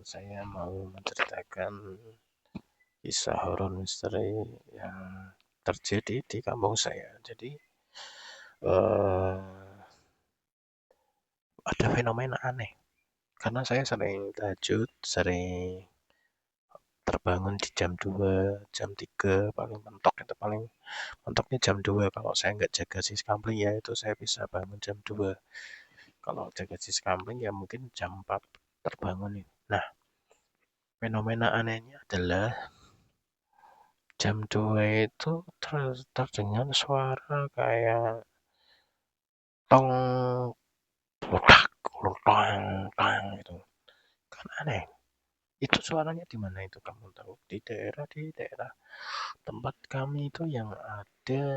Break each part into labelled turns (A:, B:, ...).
A: saya mau menceritakan kisah horor misteri yang terjadi di kampung saya. Jadi, eh, ada fenomena aneh karena saya sering tahajud, sering terbangun di jam 2, jam 3, paling mentok itu paling mentoknya jam 2. Kalau saya nggak jaga siskampling ya itu saya bisa bangun jam 2. Kalau jaga siskampling ya mungkin jam 4 terbangun nih. Nah, fenomena anehnya adalah jam 2 itu terdengar suara kayak tong, ledak, letang, tang gitu. Kan aneh. Itu suaranya di mana itu kamu tahu? Di daerah tempat kami itu yang ada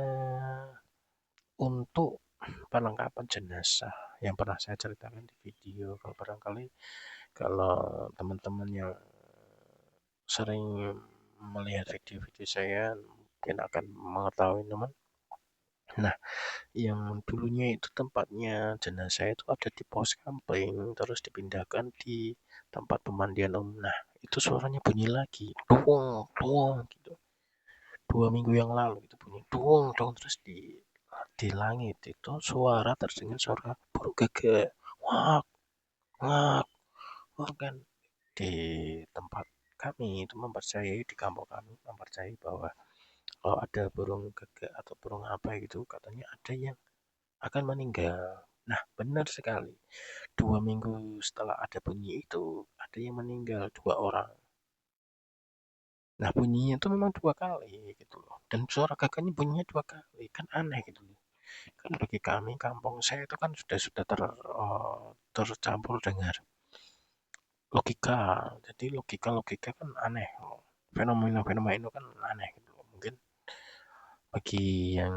A: untuk perlengkapan jenazah yang pernah saya ceritakan di video. Kalau barangkali kalau teman-teman yang sering melihat video-video saya mungkin akan mengetahui teman. Nah, yang dulunya itu tempatnya jenazah itu ada di pos kampling, terus dipindahkan di tempat pemandian umum. Nah, itu suaranya bunyi lagi, duong, duong gitu. 2 minggu yang lalu itu bunyi duong, duong terus di langit itu suara terdengar suara burung gagak, wak, wak, wak kan di tempat kami itu mempercayai di kampung kami mempercayai bahwa kalau ada burung gagak atau burung apa gitu katanya ada yang akan meninggal. Nah, benar sekali. 2 minggu setelah ada bunyi itu, ada yang meninggal 2 orang. Nah, bunyinya itu memang 2 kali gitu loh. Dan suara gagaknya bunyinya 2 kali, kan aneh gitu loh. Kan bagi kami, kampung saya itu kan sudah tercampur dengan logika. Jadi logika-logika kan aneh. Fenomena-fenomena itu kan aneh gitu loh. Mungkin bagi yang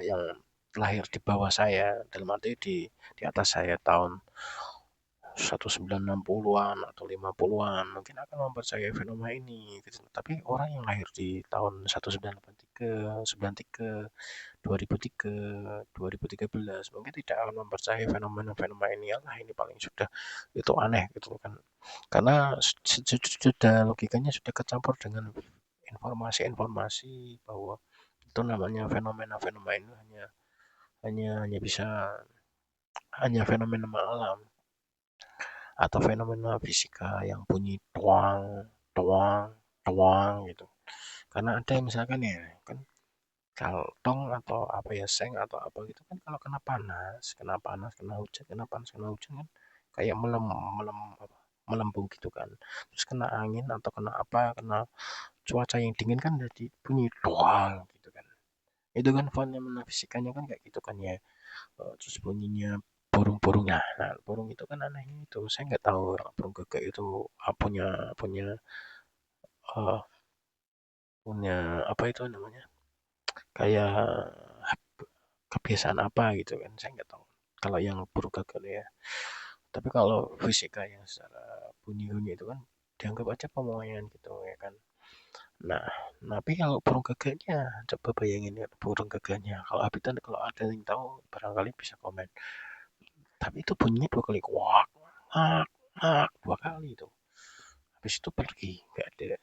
A: yang lahir di bawah saya dalam arti di atas saya tahun 1960-an atau 50-an mungkin akan mempercayai fenomena ini gitu. Tapi orang yang lahir di tahun 1983, 93, 2003, 2013 mungkin tidak akan mempercayai fenomena-fenomena ini. Allah ini paling sudah itu aneh gitu kan. Karena sudah logikanya sudah kecampur dengan informasi-informasi bahwa itu namanya fenomena-fenomena ini hanya bisa hanya fenomena alam atau fenomena fisika yang bunyi tuang tuang tuang gitu. Karena ada yang misalkan ya kan kalau tong atau apa ya seng atau apa gitu kan kalau kena panas kena hujan kan kayak melembung gitu kan, terus kena angin atau kena apa kena cuaca yang dingin kan jadi bunyi tuang gitu kan. Itu kan fenomena fisikanya kan kayak gitu kan ya. Terus bunyinya burung-burung. Nah, burung itu kan anehnya itu saya nggak tahu burung gagak itu punya punya eh, punya apa itu namanya kayak kebiasaan apa gitu kan saya nggak tahu kalau yang burung gagak ya. Tapi kalau fisika yang secara bunyi-bunyi itu kan dianggap aja pemotongan gitu ya kan. Nah, tapi kalau burung gagaknya, coba bayangin ya burung gagaknya. Kalau ada yang tahu, barangkali bisa komen. Tapi itu bunyinya 2 kali, wak, wak, wak, 2 kali itu. Habis itu pergi, nggak ada.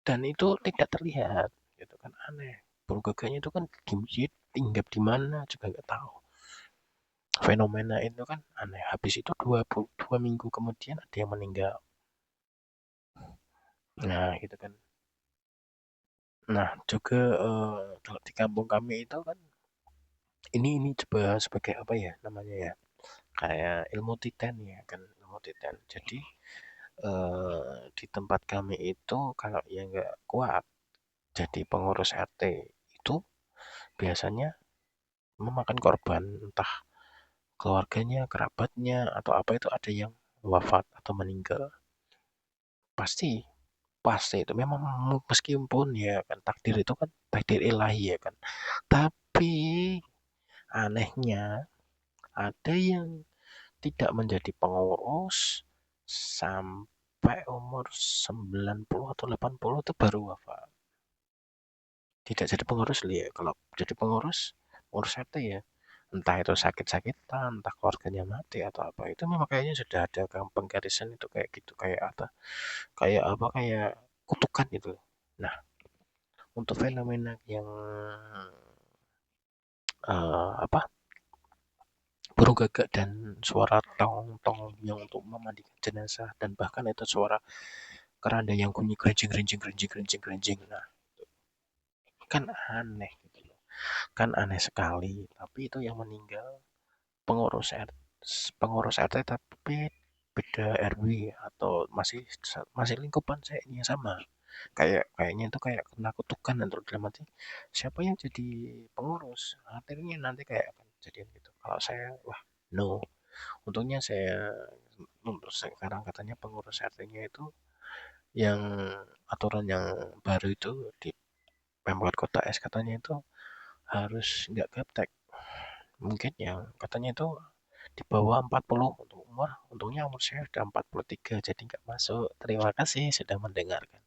A: Dan itu tidak terlihat, gitu kan aneh. Burung gagaknya itu kan tinggal di mana juga nggak tahu. Fenomena itu kan aneh. Habis itu 2 minggu kemudian ada yang meninggal. Nah, gitu kan. Nah, juga kalau di kampung kami itu kan ini coba sebagai apa ya namanya ya kayak ilmu titen ya kan ilmu titen. Jadi di tempat kami itu kalau yang nggak kuat jadi pengurus RT itu biasanya memakan korban entah keluarganya, kerabatnya atau apa itu ada yang wafat atau meninggal. Pasti pasti itu memang meskipun ya kan takdir itu kan takdir ilahi ya kan. Tapi anehnya ada yang tidak menjadi pengurus sampai umur 90 atau 80 itu baru wafat. Tidak jadi pengurus ya. Kalau jadi pengurus RT ya entah itu sakit-sakitan, entah keluarganya mati atau apa, itu memang kayaknya sudah ada penggarisan itu kayak gitu, kayak kutukan gitu. Nah, untuk fenomena yang apa, burung gagak dan suara tong tong yang untuk memandikan jenazah dan bahkan itu suara keranda yang bunyi kerenjing kerenjing kerenjing kerenjing kerenjing. Nah, kan aneh gitu loh. Kan aneh sekali, tapi itu yang meninggal pengurus RT, pengurus RT tapi beda RW atau masih masih lingkupan saya yang sama. Kayaknya itu kayak kena kutukan dan terus dalam hati siapa yang jadi pengurus akhirnya nanti kayak akan kejadian gitu. Kalau saya wah no, untungnya saya untuk sekarang katanya pengurus RT-nya itu yang aturan yang baru itu di Pemkot Kota S katanya itu harus nggak gaptek. Mungkin yang katanya itu di bawah 40 untuk umur. Untungnya umur saya sudah 43 jadi nggak masuk. Terima kasih sudah mendengarkan.